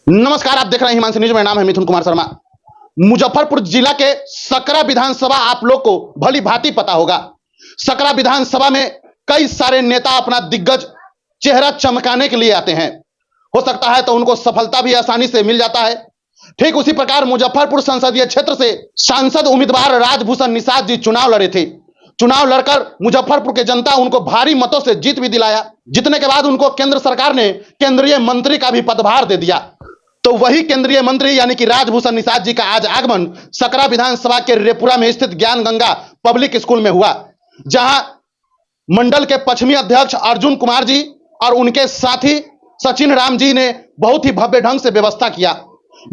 नमस्कार, आप देख रहे हैं हिमांशु न्यूज। मेरा नाम है मिथुन कुमार शर्मा। मुजफ्फरपुर जिला के सकरा विधानसभा आप लोग को भली भांति पता होगा। सकरा विधानसभा में कई सारे नेता अपना दिग्गज चेहरा चमकाने के लिए आते हैं। हो सकता है तो उनको सफलता भी आसानी से मिल जाता है। ठीक उसी प्रकार मुजफ्फरपुर संसदीय क्षेत्र से सांसद उम्मीदवार राजभूषण निषाद जी चुनाव लड़े थे। चुनाव लड़कर मुजफ्फरपुर के जनता उनको भारी मतों से जीत भी दिलाया। जीतने के बाद उनको केंद्र सरकार ने केंद्रीय मंत्री का भी पदभार दे दिया। तो वही केंद्रीय मंत्री यानी कि राजभूषण निषाद जी का आज आगमन सकरा विधानसभा के रेपुरा में स्थित ज्ञान गंगा पब्लिक स्कूल में हुआ, जहां मंडल के पश्चिमी अध्यक्ष अर्जुन कुमार जी और उनके साथी सचिन राम जी ने बहुत ही भव्य ढंग से व्यवस्था किया।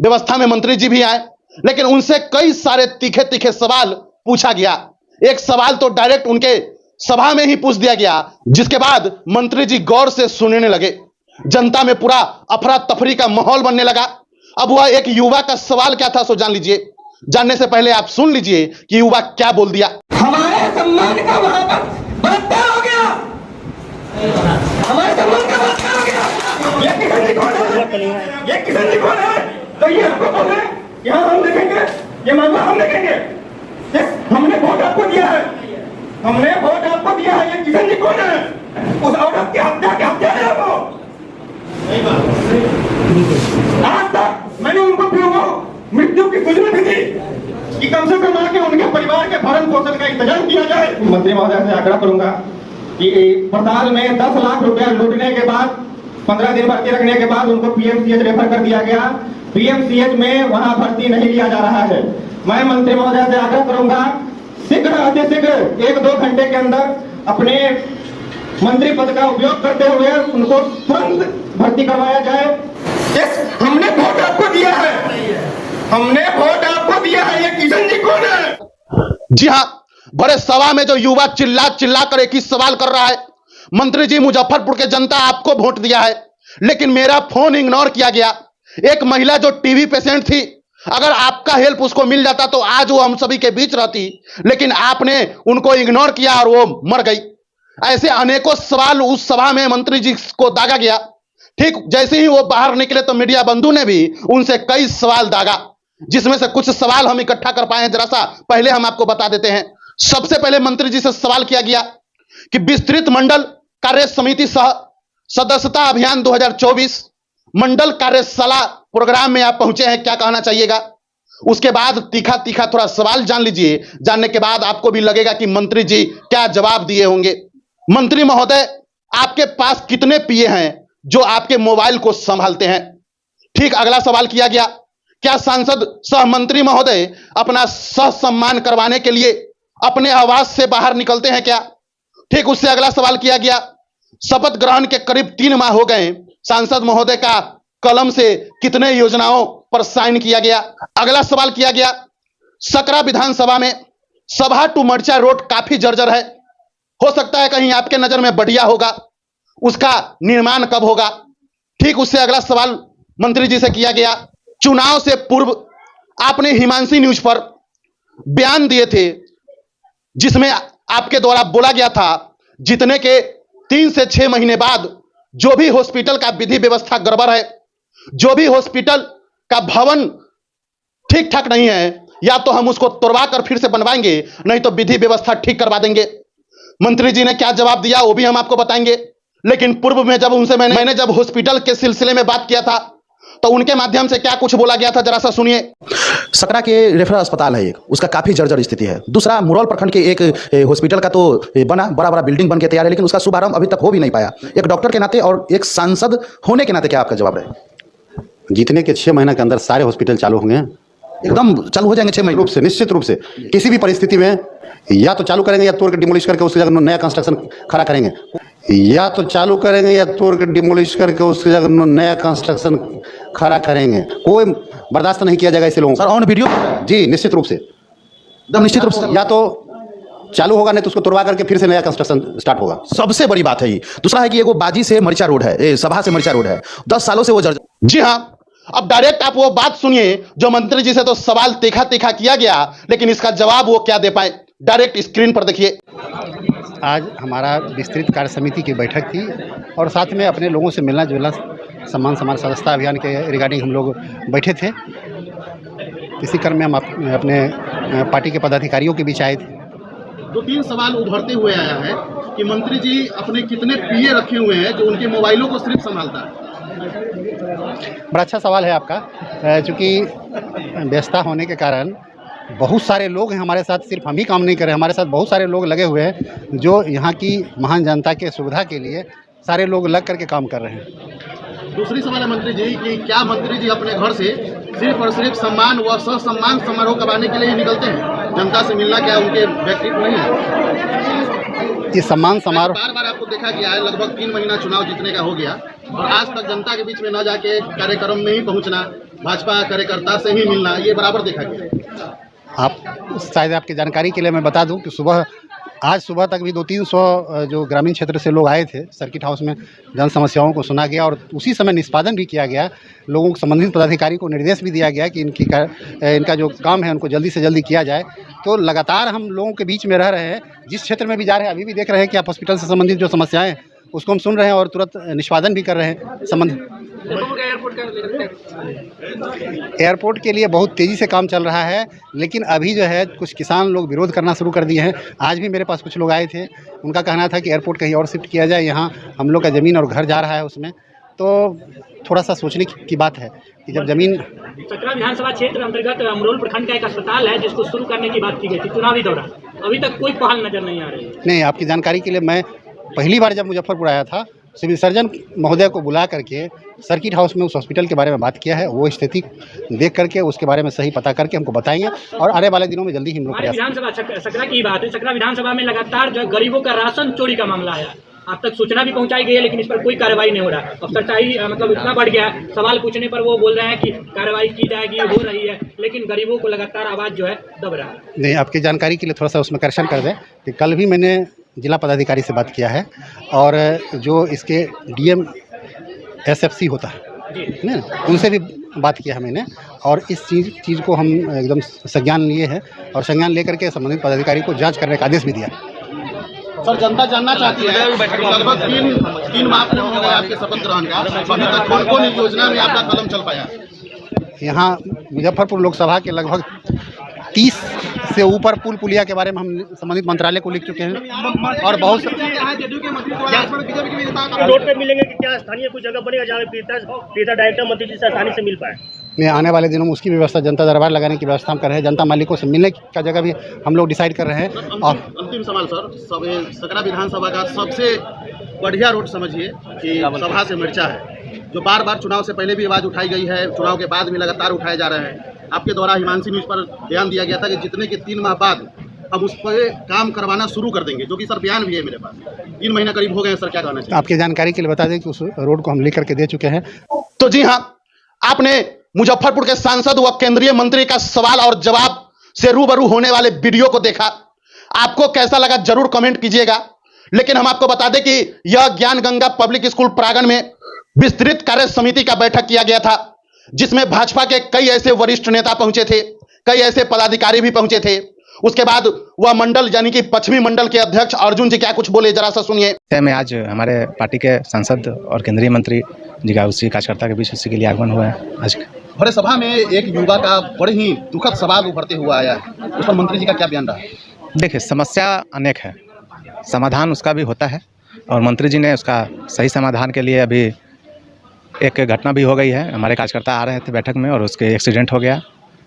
व्यवस्था में मंत्री जी भी आए, लेकिन उनसे कई सारे तीखे तीखे सवाल पूछा गया। एक सवाल तो डायरेक्ट उनके सभा में ही पूछ दिया गया, जिसके बाद मंत्री जी गौर से सुनने लगे। जनता में पूरा अफरा तफरी का माहौल बनने लगा। अब वह एक युवा का सवाल क्या था सो जान लीजिए। जानने से पहले आप सुन लीजिए कि युवा क्या बोल दिया। हमारे सम्मान का वहां पर बलात्कार हो गया। हमारे सम्मान का बलात्कार हो गया। ये किसान जी कौन है? ये किसान जी कौन है? तो ये हमको बोले, यहाँ हम देखेंगे, ये मामला हम देखेंगे। हमने वोट आपको दिया है, हमने वोट आपको दिया है। ये किसान जी कौन है? उस औरत की हत्या के हत्या है वो। आज तक मैंने उनको मृत्यु की सूचना दी थी कि कम से कम आके उनके परिवार के भरण पोषण का इंतजाम किया जाए। मंत्री महोदय से आग्रह करूंगा कि पड़ताल में 10 लाख रुपया लूटने के बाद 15 दिन भर्ती रखने के बाद उनको पीएमसीएच रेफर कर दिया गया। पीएमसीएच में वहां भर्ती नहीं लिया जा रहा है। मैं मंत्री महोदय से आग्रह करूंगा शीघ्र अतिशीघ्र 1-2 घंटे के अंदर अपने मंत्री पद का उपयोग करते हुए उनको तुरंत भर्ती करवाया जाए। हमने वोट आपको दिया है, हमने वोट आपको दिया है। ये किशन जी कौन है? जी हां, बड़े सभा में जो युवा चिल्ला चिल्ला कर एक ही सवाल कर रहा है, मंत्री जी मुजफ्फरपुर के जनता आपको वोट दिया है, लेकिन मेरा फोन इग्नोर किया गया। एक महिला जो टीबी पेशेंट थी, अगर आपका हेल्प उसको मिल जाता तो आज वो हम सभी के बीच रहती, लेकिन आपने उनको इग्नोर किया और वो मर गई। ऐसे अनेकों सवाल उस सभा में मंत्री जी को दागा गया। ठीक जैसे ही वो बाहर निकले तो मीडिया बंधु ने भी उनसे कई सवाल दागा, जिसमें से कुछ सवाल हम इकट्ठा कर पाए हैं। जरा सा पहले हम आपको बता देते हैं। सबसे पहले मंत्री जी से सवाल किया गया कि विस्तृत मंडल कार्य समिति सह सदस्यता अभियान 2024 मंडल कार्यशाला प्रोग्राम में आप पहुंचे हैं, क्या कहना चाहिएगा। उसके बाद तीखा तीखा थोड़ा सवाल जान लीजिए। जानने के बाद आपको भी लगेगा कि मंत्री जी क्या जवाब दिए होंगे। मंत्री महोदय, आपके पास कितने पीए हैं जो आपके मोबाइल को संभालते हैं? ठीक अगला सवाल किया गया, क्या सांसद सह मंत्री महोदय अपना सह सम्मान करवाने के लिए अपने आवास से बाहर निकलते हैं क्या? ठीक उससे अगला सवाल किया गया, शपथ ग्रहण के करीब 3 माह हो गए, सांसद महोदय का कलम से कितने योजनाओं पर साइन किया गया। अगला सवाल किया गया, सकरा विधानसभा में सभा टू मर्चा रोड काफी जर्जर है, हो सकता है कहीं आपके नजर में बढ़िया होगा, उसका निर्माण कब होगा। ठीक उससे अगला सवाल मंत्री जी से किया गया, चुनाव से पूर्व आपने हिमांशी न्यूज पर बयान दिए थे, जिसमें आपके द्वारा बोला गया था जितने के 3 से 6 महीने बाद जो भी हॉस्पिटल का विधि व्यवस्था गड़बड़ है, जो भी हॉस्पिटल का भवन ठीक ठाक नहीं है, या तो हम उसको तोड़वा कर फिर से बनवाएंगे, नहीं तो विधि व्यवस्था ठीक करवा देंगे। मंत्री जी ने क्या जवाब दिया वो भी हम आपको बताएंगे। लेकिन पूर्व में जब उनसे मैंने जब हॉस्पिटल के सिलसिले में बात किया था तो उनके माध्यम से क्या कुछ बोला गया था, जरा सा सुनिए। सकरा के रेफरल अस्पताल है एक, उसका काफ़ी जर्जर स्थिति है। दूसरा, मुरौल प्रखंड के एक हॉस्पिटल का तो बना बड़ा बड़ा बिल्डिंग बन के तैयार है, लेकिन उसका शुभारंभ अभी तक हो भी नहीं पाया। एक डॉक्टर के नाते और एक सांसद होने के नाते क्या आपका जवाब रहे? जीतने के 6 महीने के अंदर सारे हॉस्पिटल चालू होंगे, एकदम चालू हो जाएंगे 6 महीने रूप से, निश्चित रूप से। किसी भी परिस्थिति में या तो चालू करेंगे या तोड़ के डिमोलिश करके उसकी जगह नया कंस्ट्रक्शन खड़ा करेंगे, या तो चालू करेंगे या तोड़ के डिमोलिश करके उसकी जगह नया कंस्ट्रक्शन खड़ा करेंगे। कोई बर्दाश्त नहीं किया जाएगा ऐसे लोगों सर ऑन वीडियो। जी निश्चित रूप से, एकदम निश्चित रूप से। या तो चालू होगा, नहीं तो उसको तोड़वा करके फिर से नया कंस्ट्रक्शन स्टार्ट होगा। सबसे बड़ी बात है ये। दूसरा है कि एगो बाजी से मरिचा रोड है, सभा से मरिचा रोड है, 10 सालों से वो जर्जर। जी हां, अब डायरेक्ट आप वो बात सुनिए जो मंत्री जी से तो सवाल तीखा तीखा किया गया, लेकिन इसका जवाब वो क्या दे पाए। डायरेक्ट स्क्रीन पर देखिए। आज हमारा विस्तृत कार्य समिति की बैठक थी और साथ में अपने लोगों से मिलना जुलना सम्मान समाज सदस्यता अभियान के रिगार्डिंग हम लोग बैठे थे। इसी क्रम में हम अपने पार्टी के पदाधिकारियों के बीच आए थे। 2-3 सवाल उभरते हुए आया है कि मंत्री जी अपने कितने पीए रखे हुए हैं जो उनके मोबाइलों को सिर्फ संभालता है। बड़ा अच्छा सवाल है आपका, चूँकि व्यस्तता होने के कारण बहुत सारे लोग हैं हमारे साथ, सिर्फ हम ही काम नहीं कर रहे, हमारे साथ बहुत सारे लोग लगे हुए हैं जो यहाँ की महान जनता के सुविधा के लिए सारे लोग लग करके काम कर रहे हैं। दूसरी सवाल है मंत्री जी कि क्या मंत्री जी अपने घर से सिर्फ और सिर्फ सम्मान व सम्मान समारोह करवाने के लिए ही निकलते हैं, जनता से मिलना क्या उनके व्यक्तित्व नहीं है? ये सम्मान समारोह बार बार आपको देखा गया है, लगभग 3 महीना चुनाव जीतने का हो गया और आज तक जनता के बीच में न जाके कार्यक्रम में ही पहुंचना, भाजपा कार्यकर्ता से ही मिलना, ये बराबर देखा गया। आप शायद आपकी जानकारी के लिए मैं बता दूं कि आज सुबह तक भी 200-300 जो ग्रामीण क्षेत्र से लोग आए थे सर्किट हाउस में, जन समस्याओं को सुना गया और उसी समय निष्पादन भी किया गया। लोगों को संबंधित पदाधिकारी को निर्देश भी दिया गया कि इनका जो काम है उनको जल्दी से जल्दी किया जाए। तो लगातार हम लोगों के बीच में रह रहे हैं, जिस क्षेत्र में भी जा रहे हैं अभी भी देख रहे हैं कि आप हॉस्पिटल से संबंधित जो समस्याएं हैं उसको हम सुन रहे हैं और तुरंत निष्पादन भी कर रहे हैं। संबंधित एयरपोर्ट के लिए बहुत तेज़ी से काम चल रहा है, लेकिन अभी जो है कुछ किसान लोग विरोध करना शुरू कर दिए हैं। आज भी मेरे पास कुछ लोग आए थे, उनका कहना था कि एयरपोर्ट कहीं और शिफ्ट किया जाए, यहाँ हम लोग का ज़मीन और घर जा रहा है उसमें। तो थोड़ा सा सोचने की बात है कि जब ज़मीन सकरा विधानसभा क्षेत्र अंतर्गत अमरोल प्रखंड का एक अस्पताल है जिसको शुरू करने की बात की गई थी चुनावी दौरान, अभी तक कोई पहल नजर नहीं आ रही है। नहीं, आपकी जानकारी के लिए मैं पहली बार जब मुजफ्फरपुर आया था, सिविल सर्जन महोदय को बुला करके सर्किट हाउस में उस हॉस्पिटल के बारे में बात किया है। वो स्थिति देख करके उसके बारे में सही पता करके हमको बताएंगे और आने वाले दिनों में जल्दी ही हम लोग विधानसभा सकरा की बात है। सकरा विधानसभा में लगातार जो गरीबों का राशन चोरी का मामला है, अब तक सूचना भी पहुंचाई गई है लेकिन इस पर कोई कार्रवाई नहीं हो रहा। अफसरशाही मतलब इतना बढ़ गया है, सवाल पूछने पर वो बोल रहे हैं कि कार्रवाई की जाएगी, हो रही है, लेकिन गरीबों को लगातार आवाज़ जो है दब रहा है। नहीं, आपकी जानकारी के लिए थोड़ा सा उसमें करेक्शन कर दें कि कल भी मैंने जिला पदाधिकारी से बात किया है और जो इसके डीएम एसएफसी होता है ना, उनसे भी बात किया है मैंने और इस चीज़ को हम एकदम संज्ञान लिए हैं और संज्ञान लेकर के संबंधित पदाधिकारी को जांच करने का आदेश भी दिया। सर, जनता जानना चाहती है, लगभग 3 माह हो गए आपके शपथ ग्रहण का, अभी तक कौन-कौन योजना में आपका कदम चल पाया? यहाँ मुजफ्फरपुर लोकसभा के लगभग 30 से ऊपर पुल पुलिया के बारे में हम संबंधित मंत्रालय को लिख चुके हैं और बहुत रोड पे मिलेंगे कि क्या स्थानीय कुछ जगह बनेगा जहाँ पीता डायरेक्टर मंत्री जी से आसानी से मिल पाए? में आने वाले दिनों में उसकी व्यवस्था, जनता दरबार लगाने की व्यवस्था हम कर रहे हैं, जनता मालिकों से मिलने का जगह भी हम लोग डिसाइड कर रहे हैं। और अंतिम सवाल सर, सकरा विधानसभा का सबसे बढ़िया रोड समझिए कि सभा से मिर्चा है, जो बार बार चुनाव से पहले भी आवाज़ उठाई गई है, चुनाव के बाद भी लगातार उठाए जा रहे हैं। आपके द्वारा हिमांशी न्यूज़ पर बयान दिया गया था कि जितने के 3 माह बाद हम उस पर काम करवाना शुरू कर देंगे, जो कि सर बयान भी है मेरे पास। 3 महीना करीब हो गए सर, क्या कहना चाहिए? आपकी जानकारी के लिए बता दें कि उस रोड को हम लिख करके दे चुके हैं। तो जी हाँ, आपने मुजफ्फरपुर के सांसद व केंद्रीय मंत्री का सवाल और जवाब से रूबरू होने वाले वीडियो को देखा। आपको कैसा लगा जरूर कमेंट कीजिएगा। लेकिन हम आपको बता दें कि यह ज्ञान गंगा पब्लिक स्कूल प्रांगण में विस्तृत कार्य समिति का बैठक किया गया था, जिसमें भाजपा के कई ऐसे वरिष्ठ नेता पहुंचे थे, कई ऐसे पदाधिकारी भी पहुंचे थे। उसके बाद वह मंडल यानी कि पश्चिमी मंडल के अध्यक्ष अर्जुन जी क्या कुछ बोले, जरा सा सुनिए। में आज हमारे पार्टी के सांसद और केंद्रीय मंत्री जी का उसी कार्यकर्ता के बीच उसी के लिए आगमन हुआ है। आज भरे सभा में एक युवा का बड़े ही दुखद सवाल उभरते हुआ आया है, उस पर मंत्री जी का क्या बयान रहा? देखिए, समस्या अनेक है, समाधान उसका भी होता है और मंत्री जी ने उसका सही समाधान के लिए अभी एक घटना भी हो गई है। हमारे कार्यकर्ता आ रहे थे बैठक में और उसके एक्सीडेंट हो गया।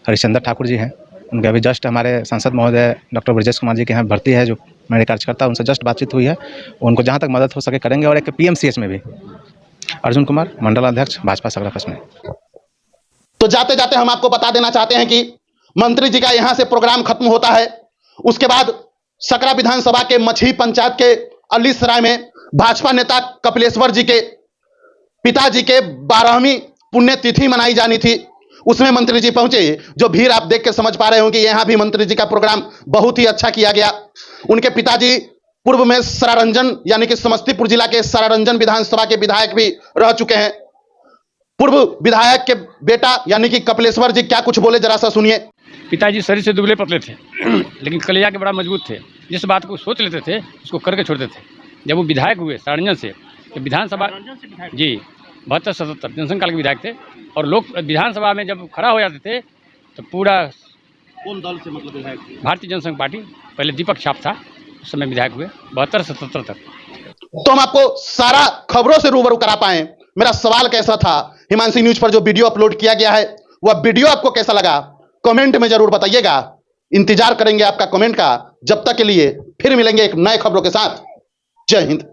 हरिश्चंद्र ठाकुर जी हैं, उनके अभी जस्ट हमारे सांसद महोदय डॉक्टर ब्रजेश कुमार जी के यहाँ भर्ती है, जो मेरे कार्यकर्ता, उनसे जस्ट बातचीत हुई है। उनको जहाँ तक मदद हो सके करेंगे। और एक PMCH में भी अर्जुन कुमार मंडल अध्यक्ष भाजपा सकरा पश्चिम में। तो जाते जाते हम आपको बता देना चाहते हैं कि मंत्री जी का यहाँ से प्रोग्राम खत्म होता है। उसके बाद सकरा विधानसभा के मछली पंचायत के अलीसराय में भाजपा नेता कपिलेश्वर जी के पिताजी के 12वीं पुण्यतिथि मनाई जानी थी। उसमें मंत्री जी पहुंचे। जो भीड़ आप देख के समझ पा रहे होंगे, यहाँ भी मंत्री जी का प्रोग्राम बहुत ही अच्छा किया गया। उनके पिताजी पूर्व में सरारंजन यानी कि समस्तीपुर जिला के सरारंजन विधानसभा के विधायक भी रह चुके हैं। पूर्व विधायक के बेटा यानी कि कपिलेश्वर जी क्या कुछ बोले, जरा सा सुनिए। पिताजी शरीर से दुबले पतले थे लेकिन कलिया के बड़ा मजबूत थे। जिस बात को सोच लेते थे उसको करके छोड़ते थे। जब वो विधायक हुए सरारंजन से, तो विधानसभा जी 72-77 जनसंघ काल के विधायक थे। और लोग विधानसभा में जब खड़ा हो जाते थे तो पूरा कौन दल से मतलब विधायक? भारतीय जनसंघ पार्टी, पहले दीपक छाप था, उस समय विधायक हुए 72 से 77 तक। तो हम आपको सारा खबरों से रूबरू करा पाए। मेरा सवाल कैसा था, हिमांशी न्यूज पर जो वीडियो अपलोड किया गया है वह वीडियो आपको कैसा लगा कमेंट में जरूर बताइएगा। इंतजार करेंगे आपका कमेंट का। जब तक के लिए फिर मिलेंगे एक नए खबरों के साथ। जय हिंद।